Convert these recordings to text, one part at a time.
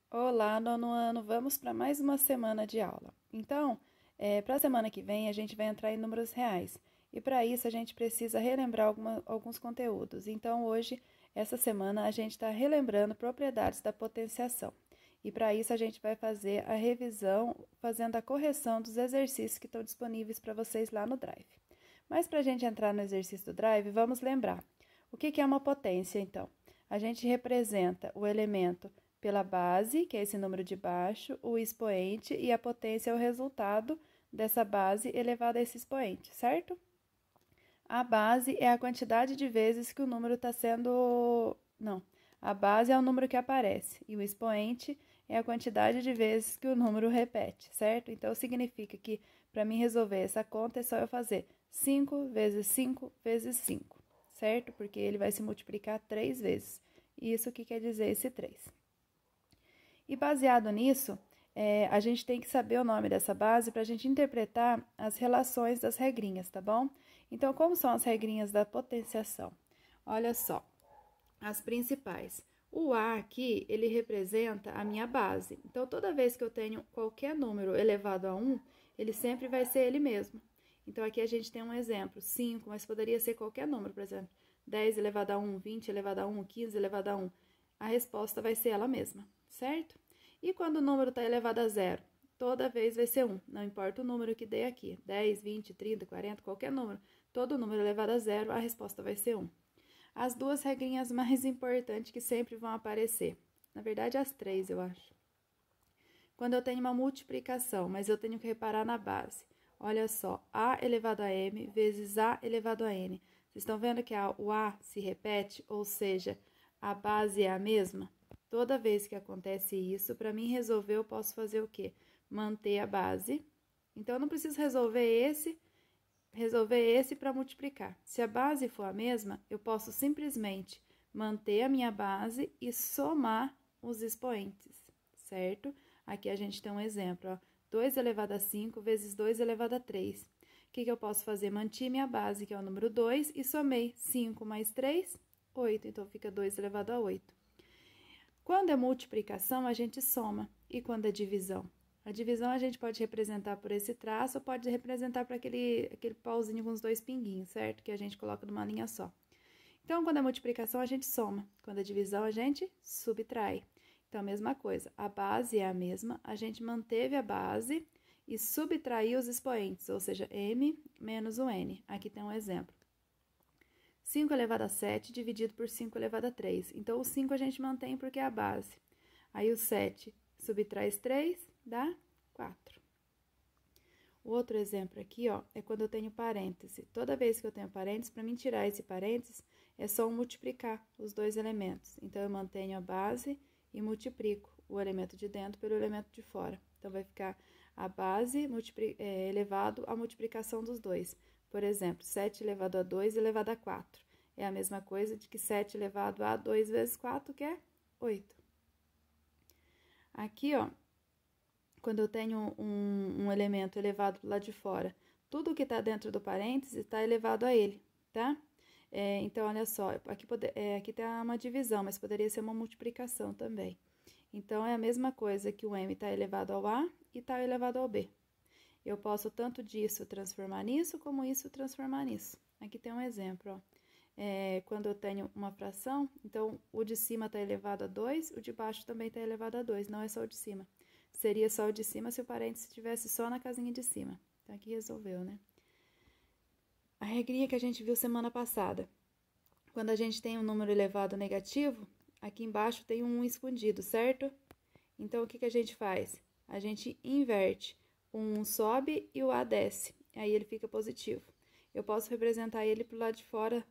Olá, nono ano, vamos para mais uma semana de aula. Então, para a semana que vem, a gente vai entrar em números reais. E para isso, a gente precisa relembrar alguns conteúdos. Então, hoje, essa semana, a gente está relembrando propriedades da potenciação. E para isso, a gente vai fazer a revisão, fazendo a correção dos exercícios que estão disponíveis para vocês lá no Drive. Mas para a gente entrar no exercício do Drive, vamos lembrar. O que é uma potência, então? A gente representa o elemento pela base, que é esse número de baixo, o expoente, e a potência é o resultado dessa base elevado a esse expoente, certo? A base é a quantidade de vezes que o número está sendo... Não, a base é o número que aparece, e o expoente é a quantidade de vezes que o número repete, certo? Então, significa que, para mim resolver essa conta, é só eu fazer 5 vezes 5 vezes 5, certo? Porque ele vai se multiplicar 3 vezes. E isso que quer dizer esse 3. E baseado nisso, a gente tem que saber o nome dessa base para a gente interpretar as relações das regrinhas, tá bom? Então, como são as regrinhas da potenciação? Olha só, as principais. O A aqui, ele representa a minha base. Então, toda vez que eu tenho qualquer número elevado a 1, ele sempre vai ser ele mesmo. Então, aqui a gente tem um exemplo, 5, mas poderia ser qualquer número, por exemplo, 10 elevado a 1, 20 elevado a 1, 15 elevado a 1. A resposta vai ser ela mesma, certo? E quando o número está elevado a zero? Toda vez vai ser 1, não importa o número que dê aqui, 10, 20, 30, 40, qualquer número. Todo número elevado a zero, a resposta vai ser 1. As duas regrinhas mais importantes que sempre vão aparecer. Na verdade, as três, eu acho. Quando eu tenho uma multiplicação, mas eu tenho que reparar na base. Olha só, A elevado a M vezes A elevado a N. Vocês estão vendo que o A se repete, ou seja, a base é a mesma? Toda vez que acontece isso, para mim resolver, eu posso fazer o quê? Manter a base. Então, eu não preciso resolver esse para multiplicar. Se a base for a mesma, eu posso simplesmente manter a minha base e somar os expoentes, certo? Aqui a gente tem um exemplo, ó, 2 elevado a 5 vezes 2 elevado a 3. O que eu posso fazer? Mantive minha base, que é o número 2, e somei 5 mais 3, 8. Então, fica 2 elevado a 8. Quando é multiplicação, a gente soma. E quando é divisão? A divisão a gente pode representar por esse traço ou pode representar por aquele pauzinho com os dois pinguinhos, certo? Que a gente coloca numa linha só. Então, quando é multiplicação, a gente soma. Quando é divisão, a gente subtrai. Então, a mesma coisa. A base é a mesma, a gente manteve a base e subtraiu os expoentes, ou seja, m menos o n. Aqui tem um exemplo. 5 elevado a 7 dividido por 5 elevado a 3. Então, o 5 a gente mantém porque é a base. Aí, o 7 subtrai 3, dá 4. O outro exemplo aqui, ó, é quando eu tenho parêntese. Toda vez que eu tenho parênteses, para mim tirar esse parênteses, é só multiplicar os dois elementos. Então, eu mantenho a base e multiplico o elemento de dentro pelo elemento de fora. Então, vai ficar a base elevado à multiplicação dos dois. Por exemplo, 7 elevado a 2 elevado a 4. É a mesma coisa de que 7 elevado a 2 vezes 4, que é 8. Aqui, ó, quando eu tenho um elemento elevado lá de fora, tudo que está dentro do parêntese está elevado a ele, tá? Então, olha só, aqui tem uma divisão, mas poderia ser uma multiplicação também. Então, é a mesma coisa que o M está elevado ao A e está elevado ao B. Eu posso tanto disso transformar nisso, como isso transformar nisso. Aqui tem um exemplo, ó. Quando eu tenho uma fração, então o de cima está elevado a 2, o de baixo também está elevado a 2, não é só o de cima. Seria só o de cima se o parênteses estivesse só na casinha de cima. Então, aqui resolveu, né? A regrinha que a gente viu semana passada. Quando a gente tem um número elevado negativo, aqui embaixo tem um 1 escondido, certo? Então, o que a gente faz? A gente inverte. O 1 sobe e o A desce. Aí, ele fica positivo. Eu posso representar ele para o lado de fora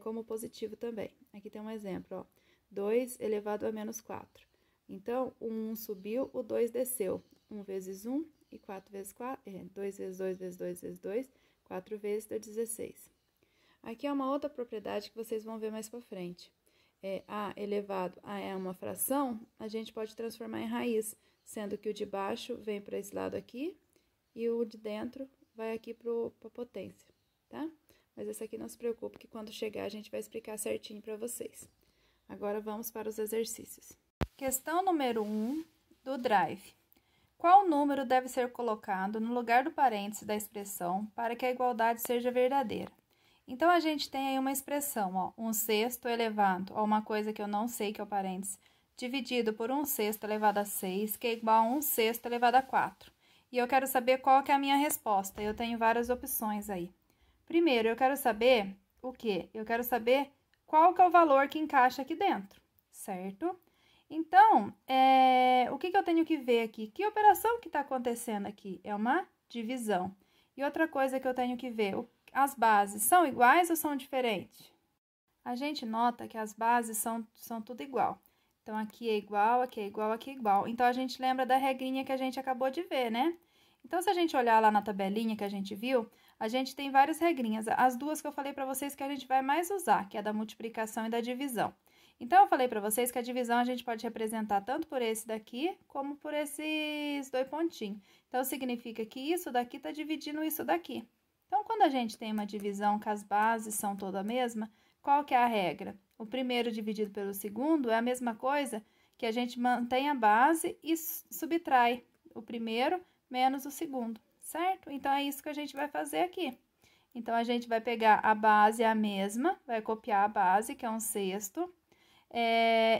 como positivo também. Aqui tem um exemplo, ó. 2 elevado a menos 4. Então, o 1 subiu, o 2 desceu. 1 vezes 1 e 4 vezes 4, 2 vezes 2 vezes 2 vezes 2, 4 vezes deu 16. Aqui é uma outra propriedade que vocês vão ver mais para frente. A elevado a é uma fração, a gente pode transformar em raiz, sendo que o de baixo vem para esse lado aqui e o de dentro vai aqui para a potência, tá? Mas esse aqui não se preocupe, que quando chegar a gente vai explicar certinho para vocês. Agora, vamos para os exercícios. Questão número 1 do Drive. Qual número deve ser colocado no lugar do parêntese da expressão para que a igualdade seja verdadeira? Então, a gente tem aí uma expressão, ó, 1/6 elevado a uma coisa que eu não sei, que é o parêntese, dividido por 1/6 elevado a 6, que é igual a 1/6 elevado a 4. E eu quero saber qual que é a minha resposta. Eu tenho várias opções aí. Primeiro, eu quero saber o quê? Eu quero saber qual que é o valor que encaixa aqui dentro, certo? Então, o que eu tenho que ver aqui? Que operação que está acontecendo aqui? É uma divisão. E outra coisa que eu tenho que ver, as bases são iguais ou são diferentes? A gente nota que as bases são tudo igual. Então, aqui é igual, aqui é igual, aqui é igual. Então, a gente lembra da regrinha que a gente acabou de ver, né? Então, se a gente olhar lá na tabelinha que a gente viu, a gente tem várias regrinhas. As duas que eu falei para vocês que a gente vai mais usar, que é a da multiplicação e da divisão. Então, eu falei para vocês que a divisão a gente pode representar tanto por esse daqui, como por esses dois pontinhos. Então, significa que isso daqui está dividindo isso daqui. Então, quando a gente tem uma divisão que as bases são todas a mesma, qual que é a regra? O primeiro dividido pelo segundo é a mesma coisa que a gente mantém a base e subtrai o primeiro menos o segundo, certo? Então, é isso que a gente vai fazer aqui. Então, a gente vai pegar a base a mesma, vai copiar a base, que é 1/6.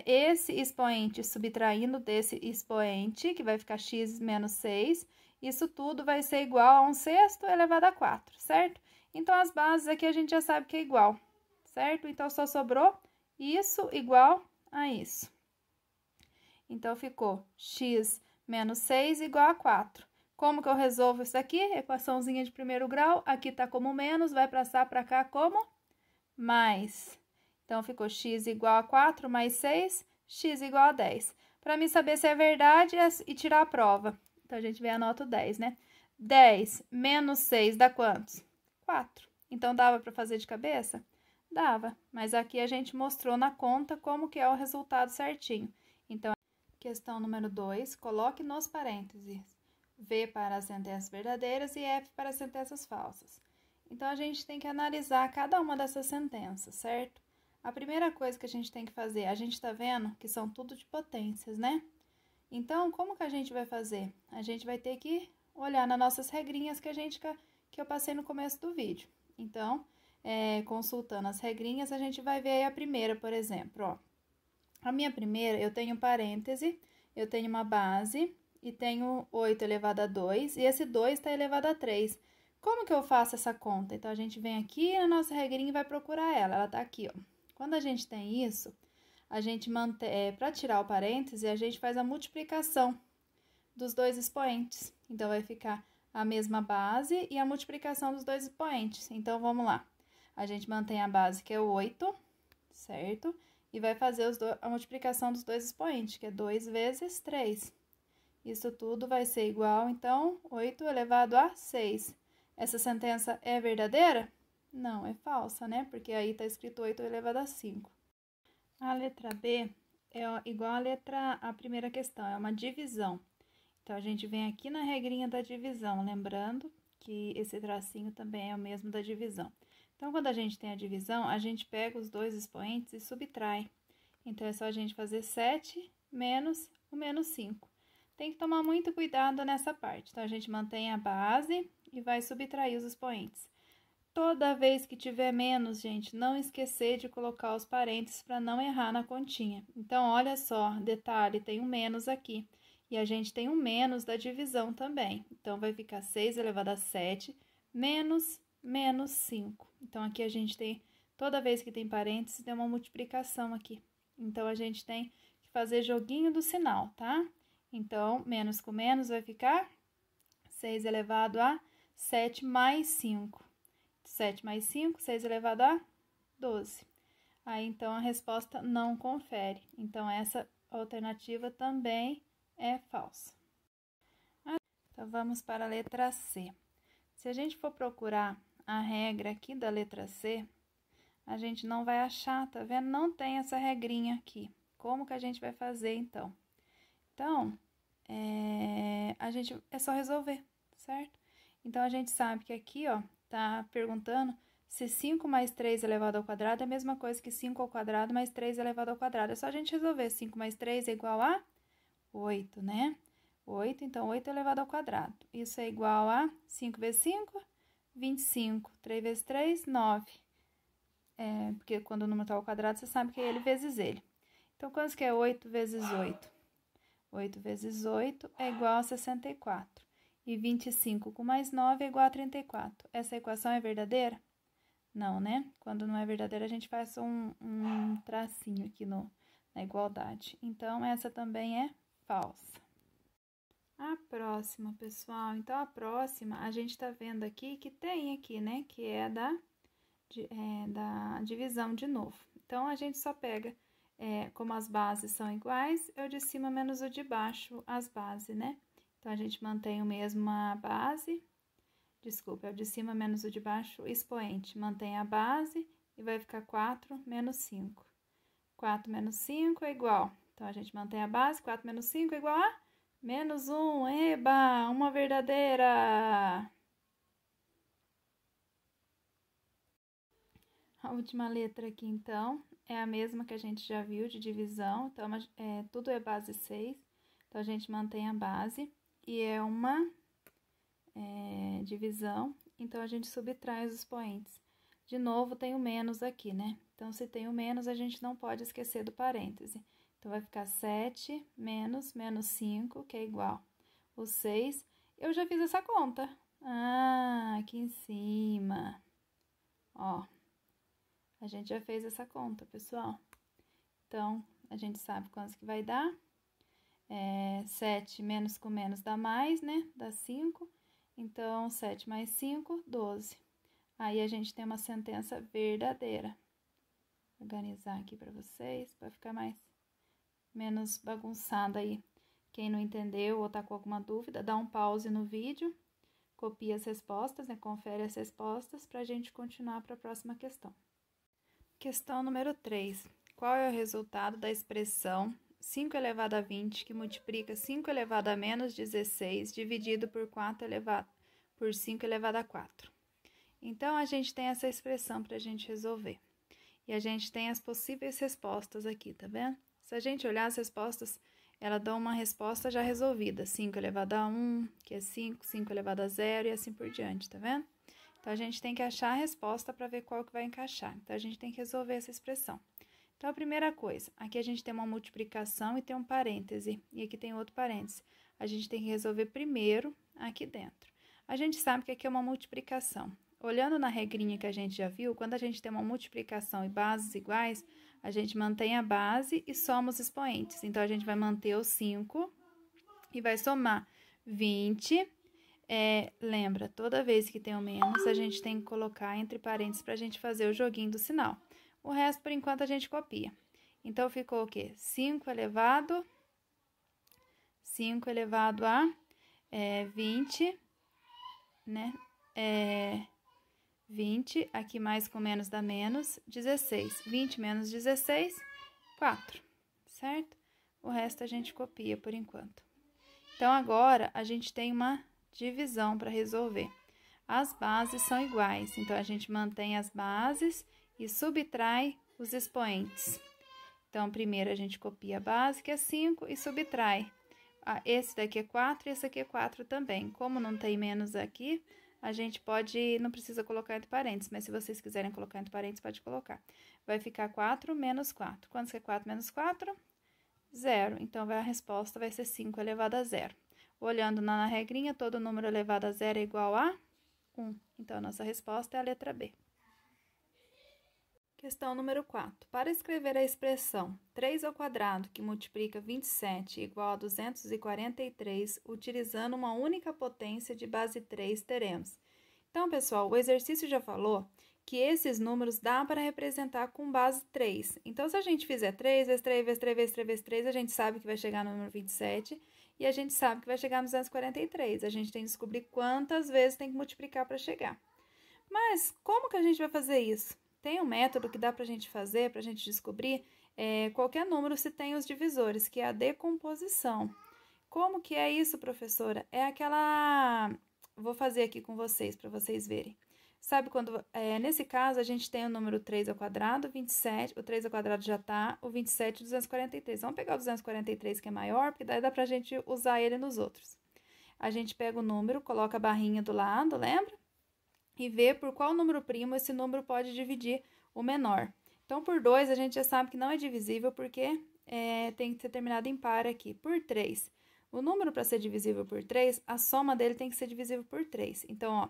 Esse expoente subtraindo desse expoente, que vai ficar x menos 6, isso tudo vai ser igual a 1/6 elevado a 4, certo? Então, as bases aqui a gente já sabe que é igual, certo? Então, só sobrou isso igual a isso. Então, ficou x menos 6 igual a 4. Como que eu resolvo isso aqui? Equaçãozinha de primeiro grau, aqui tá como menos, vai passar para cá como mais. Então, ficou x igual a 4 mais 6, x igual a 10. Para mim saber se é verdade e tirar a prova. Então, a gente vem a nota 10, né? 10 menos 6 dá quantos? 4. Então, dava para fazer de cabeça? Dava, mas aqui a gente mostrou na conta como que é o resultado certinho. Então, questão número 2, coloque nos parênteses V para as sentenças verdadeiras e F para as sentenças falsas. Então, a gente tem que analisar cada uma dessas sentenças, certo? A primeira coisa que a gente tem que fazer, a gente tá vendo que são tudo de potências, né? Então, como que a gente vai fazer? A gente vai ter que olhar nas nossas regrinhas que eu passei no começo do vídeo. Então, consultando as regrinhas, a gente vai ver aí a primeira, por exemplo, ó. A minha primeira, eu tenho parêntese, eu tenho uma base e tenho 8 elevado a 2, e esse 2 está elevado a 3. Como que eu faço essa conta? Então, a gente vem aqui na nossa regrinha e vai procurar ela tá aqui, ó. Quando a gente tem isso, a gente mantém, para tirar o parêntese, a gente faz a multiplicação dos dois expoentes. Então, vai ficar a mesma base e a multiplicação dos dois expoentes. Então, vamos lá. A gente mantém a base, que é 8, certo? E vai fazer a multiplicação dos dois expoentes, que é 2 vezes 3. Isso tudo vai ser igual, então, 8 elevado a 6. Essa sentença é verdadeira? Não, é falsa, né? Porque aí está escrito 8 elevado a 5. A letra B é igual a primeira questão, é uma divisão. Então, a gente vem aqui na regrinha da divisão, lembrando que esse tracinho também é o mesmo da divisão. Então, quando a gente tem a divisão, a gente pega os dois expoentes e subtrai. Então, é só a gente fazer 7 menos o menos 5. Tem que tomar muito cuidado nessa parte. Então, a gente mantém a base e vai subtrair os expoentes. Toda vez que tiver menos, gente, não esquecer de colocar os parênteses para não errar na continha. Então, olha só, detalhe, tem um menos aqui. E a gente tem um menos da divisão também. Então, vai ficar 6 elevado a 7 menos 5. Então, aqui a gente tem, toda vez que tem parênteses, tem uma multiplicação aqui. Então, a gente tem que fazer joguinho do sinal, tá? Então, menos com menos vai ficar 6 elevado a 7 mais 5. 7 mais 5, 6 elevado a 12. Aí, então, a resposta não confere. Então, essa alternativa também é falsa. Então, vamos para a letra C. Se a gente for procurar a regra aqui da letra C, a gente não vai achar, tá vendo? Não tem essa regrinha aqui. Como que a gente vai fazer, então? Então, é só resolver, certo? Então, a gente sabe que aqui, ó, tá perguntando Se 5 mais 3 elevado ao quadrado é a mesma coisa que 5 ao quadrado mais 3 elevado ao quadrado. É só a gente resolver. 5 mais 3 é igual a 8, né? 8, então 8 elevado ao quadrado. Isso é igual a 5 vezes 5, 25. 3 vezes 3, 9. Porque quando o número está ao quadrado, você sabe que é ele vezes ele. Então, quanto que é 8 vezes 8? 8 vezes 8 é igual a 64. E 25 com mais 9 é igual a 34. Essa equação é verdadeira? Não, né? Quando não é verdadeira, a gente faz um tracinho aqui na igualdade. Então, essa também é falsa. A próxima, pessoal. Então, a próxima, a gente tá vendo aqui que tem aqui, né? Que é da divisão de novo. Então, a gente só pega, como as bases são iguais, é o de cima menos o de baixo, as bases, né? Então, a gente mantém o mesmo a base, desculpa, é o de cima menos o de baixo, expoente. Mantém a base e vai ficar 4 menos 5. 4 menos 5 é igual. Então, a gente mantém a base, 4 menos 5 é igual a menos 1. Eba, uma verdadeira! A última letra aqui, então, é a mesma que a gente já viu de divisão. Então, tudo é base 6. Então, a gente mantém a base e é uma divisão. Então, a gente subtrai os expoentes. De novo, tem o menos aqui, né? Então, se tem o menos, a gente não pode esquecer do parêntese. Então, vai ficar 7 menos 5, que é igual o 6. Eu já fiz essa conta. Ah, aqui em cima. Ó, a gente já fez essa conta, pessoal. Então, a gente sabe quantos que vai dar. 7 menos com menos dá mais, né? Dá 5. Então, 7 mais 5, 12. Aí, a gente tem uma sentença verdadeira. Vou organizar aqui para vocês, para ficar menos bagunçada aí. Quem não entendeu ou tá com alguma dúvida, dá um pause no vídeo, copia as respostas, né? Confere as respostas para a gente continuar para a próxima questão. Questão número 3. Qual é o resultado da expressão 5 elevado a 20, que multiplica 5 elevado a menos 16, dividido por 5 elevado a 4? Então, a gente tem essa expressão para a gente resolver. E a gente tem as possíveis respostas aqui, tá vendo? Se a gente olhar as respostas, ela dá uma resposta já resolvida. 5 elevado a 1, que é 5, 5 elevado a 0 e assim por diante, tá vendo? Então, a gente tem que achar a resposta para ver qual que vai encaixar. Então, a gente tem que resolver essa expressão. Então, a primeira coisa, aqui a gente tem uma multiplicação e tem um parêntese, e aqui tem outro parêntese. A gente tem que resolver primeiro aqui dentro. A gente sabe que aqui é uma multiplicação. Olhando na regrinha que a gente já viu, quando a gente tem uma multiplicação e bases iguais, a gente mantém a base e soma os expoentes. Então, a gente vai manter o 5 e vai somar 20. Lembra, toda vez que tem o menos, a gente tem que colocar entre parênteses para a gente fazer o joguinho do sinal. O resto, por enquanto, a gente copia. Então, ficou o quê? 5 elevado a 20, né? 20, aqui mais com menos dá menos, 16. 20 menos 16, 4, certo? O resto a gente copia por enquanto. Então, agora, a gente tem uma divisão para resolver. As bases são iguais, então, a gente mantém as bases e subtrai os expoentes. Então, primeiro a gente copia a base, que é 5, e subtrai. Esse daqui é 4 e esse aqui é 4 também. Como não tem menos aqui, a gente não precisa colocar entre parênteses, mas se vocês quiserem colocar entre parênteses, pode colocar. Vai ficar 4 menos 4. Quanto que é 4 menos 4? 0. Então, a resposta vai ser 5 elevado a 0. Olhando na regrinha, todo número elevado a 0 é igual a 1. Então, a nossa resposta é a letra B. Questão número 4. Para escrever a expressão 3 ao quadrado, que multiplica 27 igual a 243, utilizando uma única potência de base 3, teremos. Então, pessoal, o exercício já falou que esses números dá para representar com base 3. Então, se a gente fizer 3 vezes 3 vezes 3 vezes 3 vezes 3, a gente sabe que vai chegar no número 27 e a gente sabe que vai chegar no 243. A gente tem que descobrir quantas vezes tem que multiplicar para chegar. Mas, como que a gente vai fazer isso? Tem um método que dá para a gente fazer, para a gente descobrir qualquer número se tem os divisores, que é a decomposição. Como que é isso, professora? É aquela... Vou fazer aqui com vocês, para vocês verem. Sabe quando, nesse caso, a gente tem o número 3 ao quadrado, 27, o 3 ao quadrado já tá, o 27 e o 243. Vamos pegar o 243, que é maior, porque daí dá pra gente usar ele nos outros. A gente pega o número, coloca a barrinha do lado, lembra? E vê por qual número primo esse número pode dividir o menor. Então, por 2, a gente já sabe que não é divisível, porque tem que ser terminado em par aqui. Por 3, o número para ser divisível por 3, a soma dele tem que ser divisível por 3. Então, ó,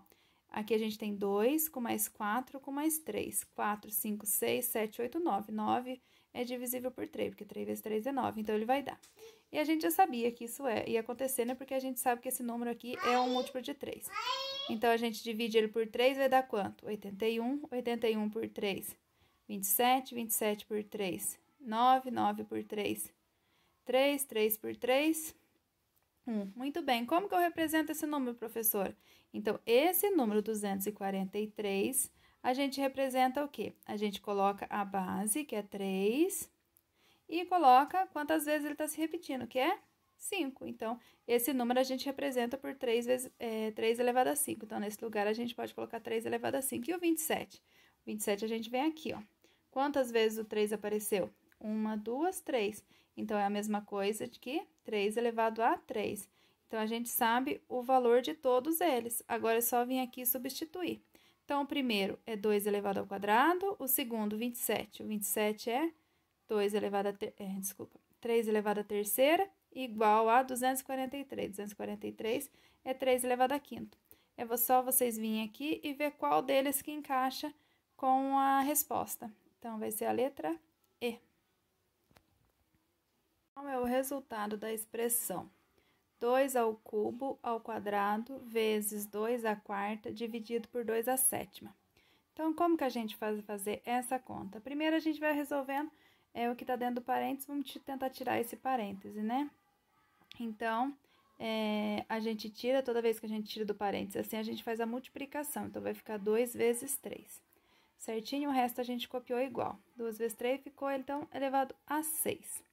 aqui a gente tem 2 com mais 4 com mais 3. 4, 5, 6, 7, 8, 9. 9 é divisível por 3, porque 3 vezes 3 é 9, então ele vai dar. E a gente já sabia que isso ia acontecer, né? Porque a gente sabe que esse número aqui é um múltiplo de 3. Então, a gente divide ele por 3, vai dar quanto? 81. 81 por 3, 27. 27 por 3, 9. 9 por 3, 3. 3 por 3, 1. Muito bem. Como que eu represento esse número, professor? Então, esse número 243, a gente representa o quê? A gente coloca a base, que é 3, e coloca quantas vezes ele está se repetindo, que é 5. Então, esse número a gente representa por 3 elevado a 5. Então, nesse lugar, a gente pode colocar 3 elevado a 5. E o 27? O 27 a gente vem aqui, ó. Quantas vezes o 3 apareceu? 1, 2, 3. Então, é a mesma coisa de que 3 elevado a 3. Então, a gente sabe o valor de todos eles. Agora, é só vir aqui e substituir. Então, o primeiro é 2 elevado ao quadrado. O segundo, 27. O 27 é 3 elevado à terceira, igual a 243. 243 é 3 elevado a quinto. É só vocês virem aqui e ver qual deles que encaixa com a resposta. Então, vai ser a letra E. Qual é o resultado da expressão 2 ao cubo ao quadrado vezes 2 à quarta dividido por 2 à sétima? Então, como que a gente faz fazer essa conta? Primeiro, a gente vai resolvendo o que está dentro do parênteses, vamos tentar tirar esse parêntese, né? Então, a gente tira, toda vez que a gente tira do parênteses, assim, a gente faz a multiplicação. Então, vai ficar 2 vezes 3. Certinho, o resto a gente copiou igual. 2 vezes 3 ficou, então, elevado a 6.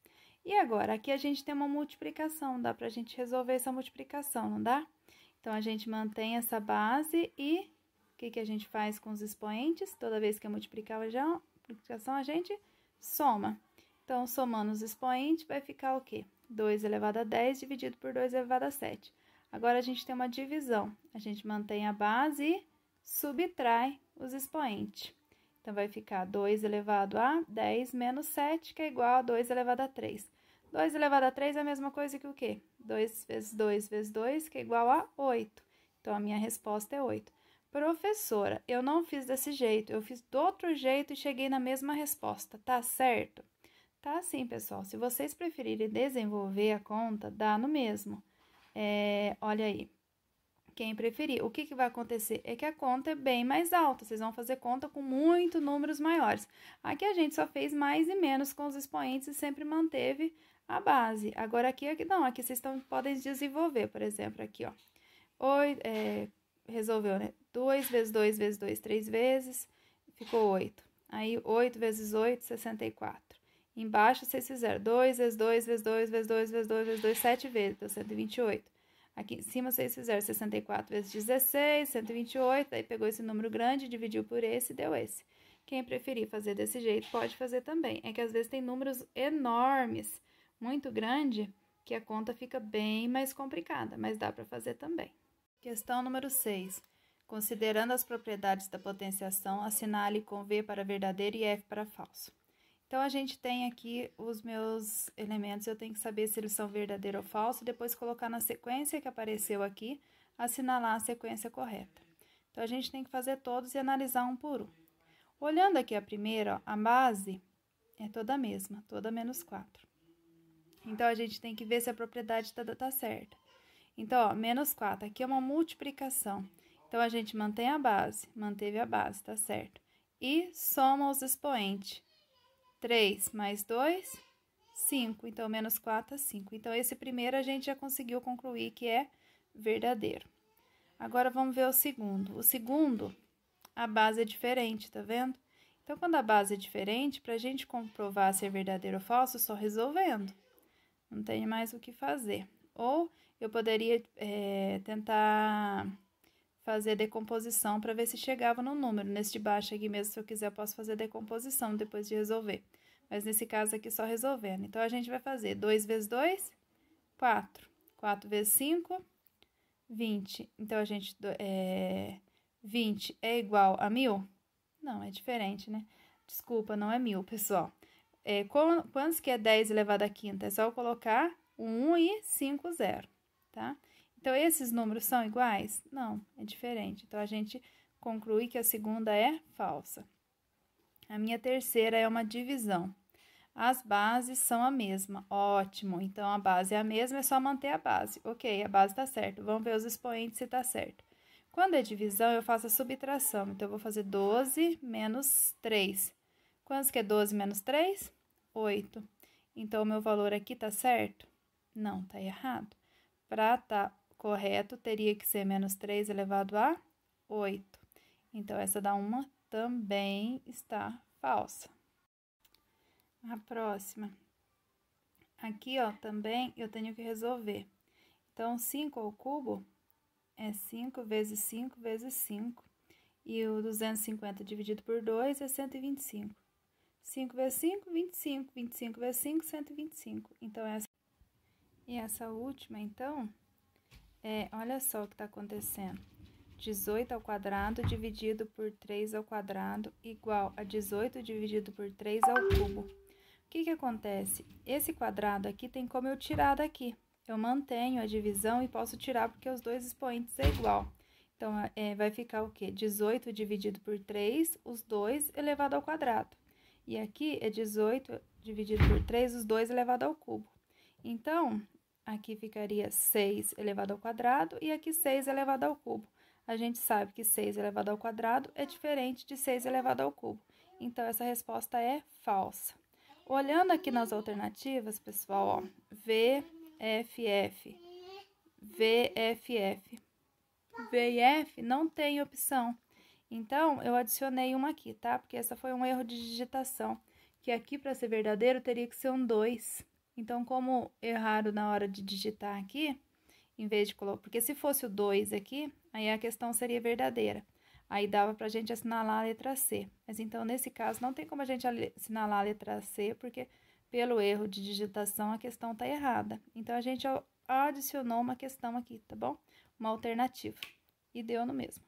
E agora, aqui a gente tem uma multiplicação, dá pra gente resolver essa multiplicação, não dá? Então, a gente mantém essa base e o que a gente faz com os expoentes? Toda vez que é multiplicação, a gente soma. Então, somando os expoentes, vai ficar o quê? 2 elevado a 10 dividido por 2 elevado a 7. Agora, a gente tem uma divisão. A gente mantém a base e subtrai os expoentes. Então, vai ficar 2 elevado a 10 menos 7, que é igual a 2 elevado a 3. 2 elevado a 3 é a mesma coisa que o quê? 2 vezes 2 vezes 2, que é igual a 8. Então, a minha resposta é 8. Professora, eu não fiz desse jeito, eu fiz do outro jeito e cheguei na mesma resposta, tá certo? Tá sim, pessoal. Se vocês preferirem desenvolver a conta, dá no mesmo. Olha aí. Quem preferir. O que vai acontecer? É que a conta é bem mais alta. Vocês vão fazer conta com muitos números maiores. Aqui a gente só fez mais e menos com os expoentes e sempre manteve a base. Agora aqui não. Aqui vocês podem desenvolver, por exemplo, aqui, ó. Resolveu, né? 2 vezes 2 vezes 2, 3 vezes, ficou 8. Aí, 8 vezes 8, 64. Embaixo, vocês fizeram 2 vezes 2 vezes 2 vezes 2 vezes 2 vezes 2, 7 vezes, deu 128. Aqui em cima, vocês fizeram 64 vezes 16, 128, aí pegou esse número grande, dividiu por esse e deu esse. Quem preferir fazer desse jeito, pode fazer também. É que às vezes tem números enormes, muito grande, que a conta fica bem mais complicada, mas dá para fazer também. Questão número 6. Considerando as propriedades da potenciação, assinale com V para verdadeiro e F para falso. Então, a gente tem aqui os meus elementos, eu tenho que saber se eles são verdadeiro ou falso, depois colocar na sequência que apareceu aqui, assinalar a sequência correta. Então, a gente tem que fazer todos e analisar um por um. Olhando aqui a primeira, ó, a base é toda a mesma, toda menos 4. Então, a gente tem que ver se a propriedade tá certa. Então, ó, menos 4, aqui é uma multiplicação. Então, a gente mantém a base, manteve a base, tá certo? E soma os expoentes. 3 mais 2, 5. Então, menos 4 é 5. Então, esse primeiro a gente já conseguiu concluir que é verdadeiro. Agora, vamos ver o segundo. O segundo, a base é diferente, tá vendo? Então, quando a base é diferente, para a gente comprovar se é verdadeiro ou falso, só resolvendo. Não tem mais o que fazer. Ou eu poderia tentar fazer decomposição para ver se chegava no número. Nesse de baixo aqui mesmo, se eu quiser, eu posso fazer decomposição depois de resolver. Mas nesse caso aqui, só resolvendo. Então, a gente vai fazer 2 vezes 2, 4. 4 vezes 5, 20. Então, 20 é igual a 1000? Não, é diferente, né? Desculpa, não é 1000, pessoal. Quantos que é 10 elevado à quinta? É só eu colocar 1 e 5, 0, tá? Então, esses números são iguais? Não, é diferente. Então, a gente conclui que a segunda é falsa. A minha terceira é uma divisão. As bases são a mesma. Ótimo. Então, a base é a mesma, é só manter a base. Ok, a base tá certo. Vamos ver os expoentes se tá certo. Quando é divisão, eu faço a subtração. Então, eu vou fazer 12 menos 3. Quantos que é 12 menos 3? 8. Então, o meu valor aqui tá certo? Não, tá errado. Para tá correto, teria que ser menos 3 elevado a 8. Então, essa da uma também está falsa. A próxima. Aqui, ó, também eu tenho que resolver. Então, 5 ao cubo é 5 vezes 5 vezes 5. E o 250 dividido por 2 é 125. 5 vezes 5, 25. 25 vezes 5, 125. Então, essa última, então, olha só o que está acontecendo. 18 ao quadrado dividido por 3 ao quadrado igual a 18 dividido por 3 ao cubo. O que acontece? Esse quadrado aqui tem como eu tirar daqui. Eu mantenho a divisão e posso tirar porque os dois expoentes é igual. Então, vai ficar o quê? 18 dividido por 3, os 2 elevado ao quadrado. E aqui é 18 dividido por 3, os 2 elevado ao cubo. Então, aqui ficaria 6 elevado ao quadrado e aqui 6 elevado ao cubo. A gente sabe que 6 elevado ao quadrado é diferente de 6 elevado ao cubo. Então, essa resposta é falsa. Olhando aqui nas alternativas, pessoal, ó, VFF, VFF, V e F não tem opção. Então, eu adicionei uma aqui, tá? Porque essa foi um erro de digitação, que aqui, para ser verdadeiro, teria que ser um 2. Então, como erraram na hora de digitar aqui, em vez de colocar... Porque se fosse o 2 aqui, aí a questão seria verdadeira. Aí dava pra gente assinalar a letra C. Mas então, nesse caso, não tem como a gente assinalar a letra C, porque pelo erro de digitação a questão tá errada. Então, a gente adicionou uma questão aqui, tá bom? Uma alternativa. E deu no mesmo.